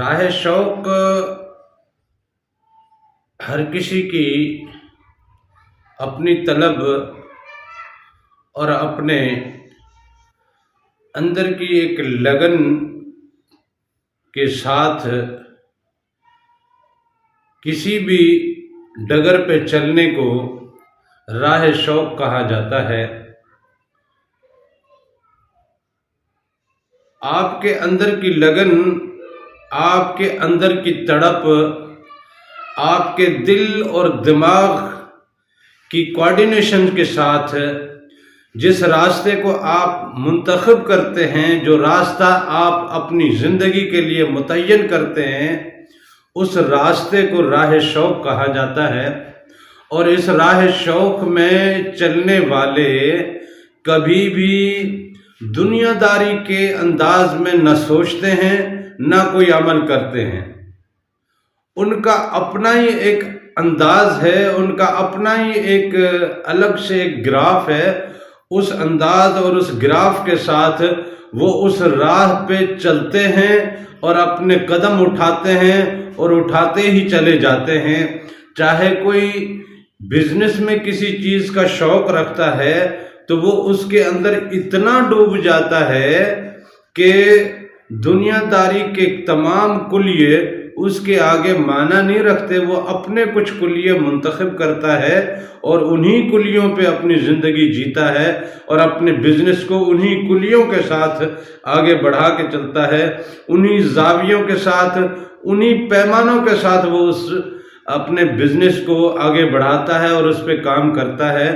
راہ شوق ہر کسی کی اپنی طلب اور اپنے اندر کی ایک لگن کے ساتھ کسی بھی ڈگر پہ چلنے کو راہ شوق کہا جاتا ہے۔ آپ کے اندر کی لگن، آپ کے اندر کی تڑپ، آپ کے دل اور دماغ کی کوارڈینیشن کے ساتھ جس راستے کو آپ منتخب کرتے ہیں، جو راستہ آپ اپنی زندگی کے لیے متعین کرتے ہیں، اس راستے کو راہ شوق کہا جاتا ہے۔ اور اس راہ شوق میں چلنے والے کبھی بھی دنیا داری کے انداز میں نہ سوچتے ہیں نہ کوئی عمل کرتے ہیں۔ ان کا اپنا ہی ایک انداز ہے، ان کا اپنا ہی ایک الگ سے ایک گراف ہے۔ اس انداز اور اس گراف کے ساتھ وہ اس راہ پہ چلتے ہیں اور اپنے قدم اٹھاتے ہیں اور اٹھاتے ہی چلے جاتے ہیں۔ چاہے کوئی بزنس میں کسی چیز کا شوق رکھتا ہے تو وہ اس کے اندر اتنا ڈوب جاتا ہے کہ دنیا داری کے تمام کلیے اس کے آگے معنی نہیں رکھتے۔ وہ اپنے کچھ کلیے منتخب کرتا ہے اور انہی کلیوں پہ اپنی زندگی جیتا ہے اور اپنے بزنس کو انہی کلیوں کے ساتھ آگے بڑھا کے چلتا ہے، انہی زاویوں کے ساتھ، انہی پیمانوں کے ساتھ وہ اس اپنے بزنس کو آگے بڑھاتا ہے اور اس پہ کام کرتا ہے۔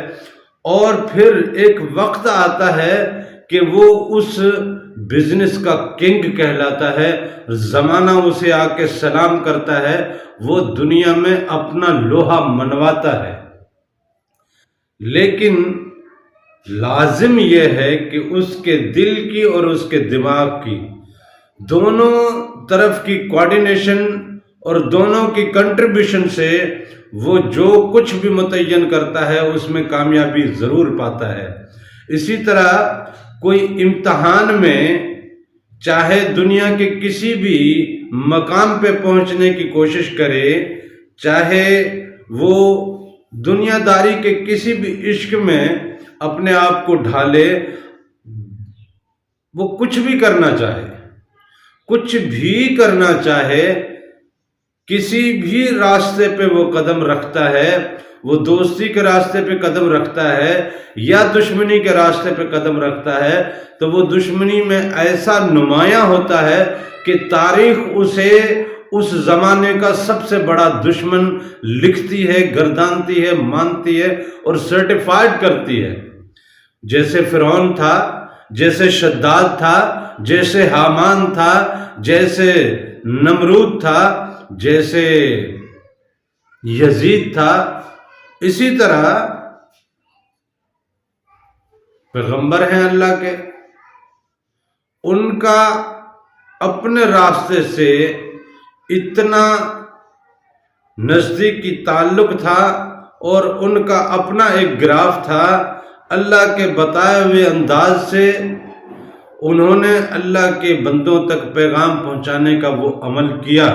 اور پھر ایک وقت آتا ہے کہ وہ اس بزنس کا کنگ کہلاتا ہے، زمانہ اسے آ کے سلام کرتا ہے، وہ دنیا میں اپنا لوہا منواتا ہے۔ لیکن لازم یہ ہے کہ اس کے دل کی اور اس کے دماغ کی دونوں طرف کی کوارڈینیشن اور دونوں کی کنٹریبیوشن سے وہ جو کچھ بھی متعین کرتا ہے اس میں کامیابی ضرور پاتا ہے۔ اسی طرح کوئی امتحان میں چاہے دنیا کے کسی بھی مقام پہ پہنچنے کی کوشش کرے، چاہے وہ دنیا داری کے کسی بھی عشق میں اپنے آپ کو ڈھالے، وہ کچھ بھی کرنا چاہے، کچھ بھی کرنا چاہے، کسی بھی راستے پہ وہ قدم رکھتا ہے، وہ دوستی کے راستے پہ قدم رکھتا ہے یا دشمنی کے راستے پہ قدم رکھتا ہے، تو وہ دشمنی میں ایسا نمایاں ہوتا ہے کہ تاریخ اسے اس زمانے کا سب سے بڑا دشمن لکھتی ہے، گردانتی ہے، مانتی ہے اور سرٹیفائڈ کرتی ہے۔ جیسے فرعون تھا، جیسے شداد تھا، جیسے حامان تھا، جیسے نمرود تھا، جیسے یزید تھا، اسی طرح پیغمبر ہیں اللہ کے، ان کا اپنے راستے سے اتنا نزدیکی تعلق تھا اور ان کا اپنا ایک گراف تھا۔ اللہ کے بتائے ہوئے انداز سے انہوں نے اللہ کے بندوں تک پیغام پہنچانے کا وہ عمل کیا۔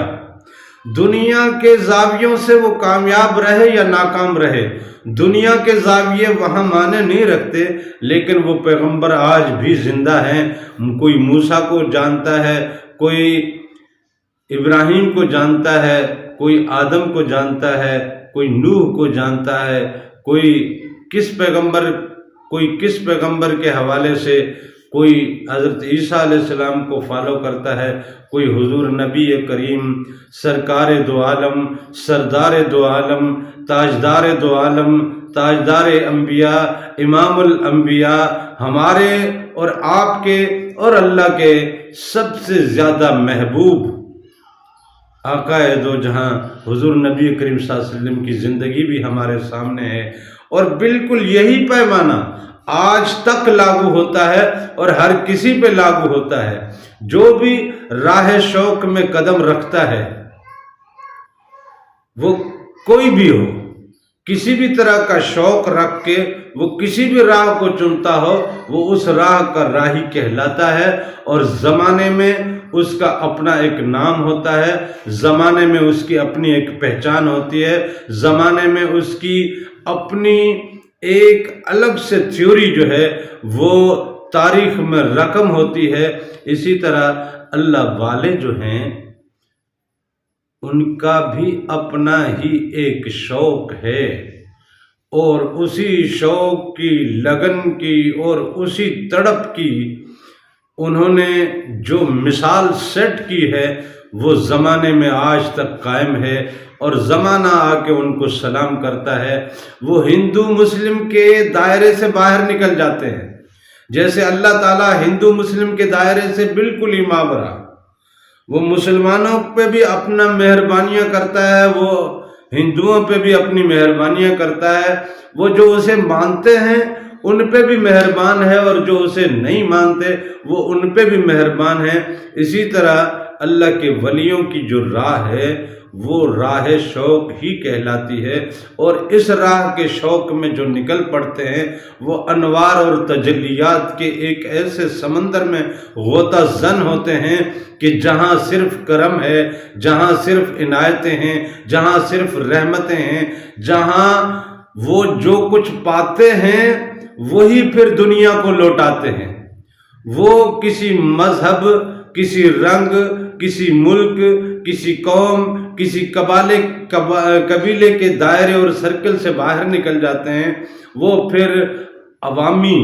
دنیا کے زاویوں سے وہ کامیاب رہے یا ناکام رہے، دنیا کے زاویے وہاں معنی نہیں رکھتے، لیکن وہ پیغمبر آج بھی زندہ ہیں۔ کوئی موسیٰ کو جانتا ہے، کوئی ابراہیم کو جانتا ہے، کوئی آدم کو جانتا ہے، کوئی نوح کو جانتا ہے، کوئی کس پیغمبر کے حوالے سے کوئی حضرت عیسیٰ علیہ السلام کو فالو کرتا ہے، کوئی حضور نبی کریم سرکار دو عالم، سردار دو عالم، تاجدار دو عالم، تاجدار انبیاء، امام الانبیاء، ہمارے اور آپ کے اور اللہ کے سب سے زیادہ محبوب آقا دو جہاں حضور نبی کریم صلی اللہ علیہ وسلم کی زندگی بھی ہمارے سامنے ہے۔ اور بالکل یہی پیمانہ آج تک لاگو ہوتا ہے اور ہر کسی پہ لاگو ہوتا ہے۔ جو بھی راہ شوق میں قدم رکھتا ہے، وہ کوئی بھی ہو، کسی بھی طرح کا شوق رکھ کے وہ کسی بھی راہ کو چنتا ہو وہ اس راہ کا راہی کہلاتا ہے، اور زمانے میں اس کا اپنا ایک نام ہوتا ہے، زمانے میں اس کی اپنی ایک پہچان ہوتی ہے، زمانے میں اس کی اپنی ایک الگ سے تھیوری جو ہے وہ تاریخ میں رقم ہوتی ہے۔ اسی طرح اللہ والے جو ہیں ان کا بھی اپنا ہی ایک شوق ہے، اور اسی شوق کی، لگن کی اور اسی تڑپ کی انہوں نے جو مثال سیٹ کی ہے وہ زمانے میں آج تک قائم ہے، اور زمانہ آ کے ان کو سلام کرتا ہے۔ وہ ہندو مسلم کے دائرے سے باہر نکل جاتے ہیں، جیسے اللہ تعالیٰ ہندو مسلم کے دائرے سے بالکل ہی مابرا، وہ مسلمانوں پہ بھی اپنا مہربانیاں کرتا ہے، وہ ہندوؤں پہ بھی اپنی مہربانیاں کرتا ہے، وہ جو اسے مانتے ہیں ان پہ بھی مہربان ہے، اور جو اسے نہیں مانتے وہ ان پہ بھی مہربان ہے۔ اسی طرح اللہ کے ولیوں کی جو راہ ہے وہ راہ شوق ہی کہلاتی ہے، اور اس راہ کے شوق میں جو نکل پڑتے ہیں وہ انوار اور تجلیات کے ایک ایسے سمندر میں غوطہ زن ہوتے ہیں کہ جہاں صرف کرم ہے، جہاں صرف عنایتیں ہیں، جہاں صرف رحمتیں ہیں، جہاں وہ جو کچھ پاتے ہیں وہی پھر دنیا کو لوٹاتے ہیں۔ وہ کسی مذہب، کسی رنگ، کسی ملک، کسی قوم، کسی قبیلے کے دائرے اور سرکل سے باہر نکل جاتے ہیں، وہ پھر عوامی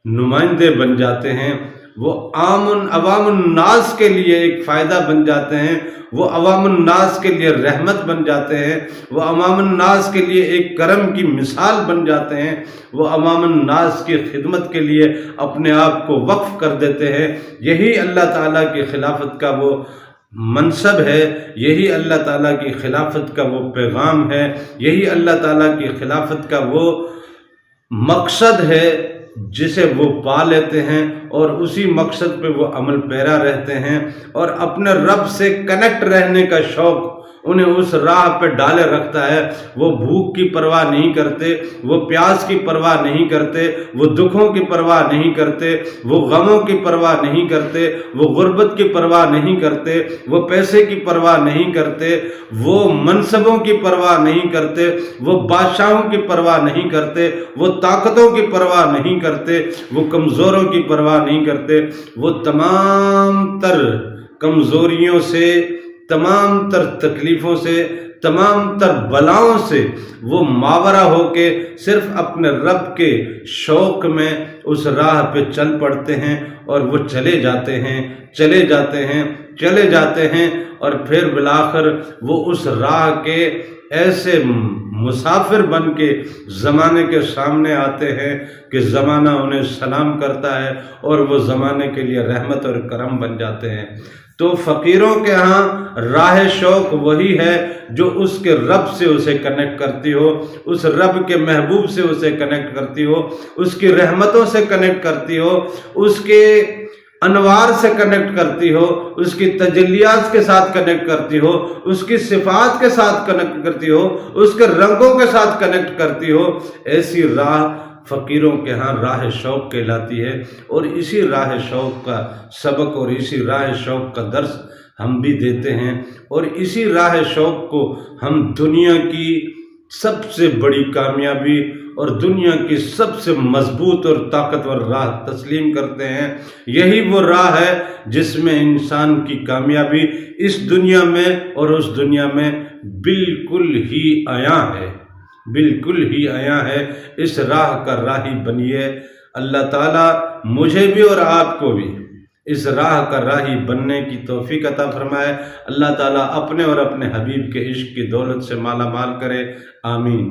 نمائندے بن جاتے ہیں، وہ عوام الناس کے لیے ایک فائدہ بن جاتے ہیں، وہ عوام الناس کے لیے رحمت بن جاتے ہیں، وہ عوام الناس کے لیے ایک کرم کی مثال بن جاتے ہیں، وہ عوام الناس کی خدمت کے لیے اپنے آپ کو وقف کر دیتے ہیں۔ یہی اللہ تعالیٰ کی خلافت کا وہ منصب ہے، یہی اللہ تعالیٰ کی خلافت کا وہ پیغام ہے، یہی اللہ تعالیٰ کی خلافت کا وہ مقصد ہے جسے وہ پا لیتے ہیں، اور اسی مقصد پہ وہ عمل پیرا رہتے ہیں، اور اپنے رب سے کنیکٹ رہنے کا شوق انہیں اس راہ پہ ڈالے رکھتا ہے۔ وہ بھوک کی پرواہ نہیں کرتے، وہ پیاس کی پرواہ نہیں کرتے، وہ دکھوں کی پرواہ نہیں کرتے، وہ غموں کی پرواہ نہیں کرتے، وہ غربت کی پرواہ نہیں کرتے، وہ پیسے کی پرواہ نہیں کرتے، وہ منصبوں کی پرواہ نہیں کرتے، وہ بادشاہوں کی پرواہ نہیں کرتے، وہ طاقتوں کی پرواہ نہیں کرتے، وہ کمزوروں کی پرواہ نہیں کرتے۔ وہ تمام تر کمزوریوں سے، تمام تر تکلیفوں سے، تمام تر بلاؤں سے وہ ماورا ہو کے صرف اپنے رب کے شوق میں اس راہ پہ چل پڑتے ہیں، اور وہ چلے جاتے ہیں، چلے جاتے ہیں، چلے جاتے ہیں، اور پھر بالآخر وہ اس راہ کے ایسے مسافر بن کے زمانے کے سامنے آتے ہیں کہ زمانہ انہیں سلام کرتا ہے، اور وہ زمانے کے لیے رحمت اور کرم بن جاتے ہیں۔ تو فقیروں کے ہاں راہ شوق وہی ہے جو اس کے رب سے اسے کنیکٹ کرتی ہو، اس رب کے محبوب سے اسے کنیکٹ کرتی ہو، اس کی رحمتوں سے کنیکٹ کرتی ہو، اس کے انوار سے کنیکٹ کرتی ہو، اس کی تجلیات کے ساتھ کنیکٹ کرتی ہو، اس کی صفات کے ساتھ کنیکٹ کرتی ہو، اس کے رنگوں کے ساتھ کنیکٹ کرتی ہو۔ ایسی راہ فقیروں کے ہاں راہ شوق کہلاتی ہے، اور اسی راہ شوق کا سبق اور اسی راہ شوق کا درس ہم بھی دیتے ہیں، اور اسی راہ شوق کو ہم دنیا کی سب سے بڑی کامیابی اور دنیا کی سب سے مضبوط اور طاقتور راہ تسلیم کرتے ہیں۔ یہی وہ راہ ہے جس میں انسان کی کامیابی اس دنیا میں اور اس دنیا میں بالکل ہی عیاں ہے، بالکل ہی عیاں ہے۔ اس راہ کا راہی بنیے۔ اللہ تعالیٰ مجھے بھی اور آپ کو بھی اس راہ کا راہی بننے کی توفیق عطا فرمائے۔ اللہ تعالیٰ اپنے اور اپنے حبیب کے عشق کی دولت سے مالا مال کرے، آمین۔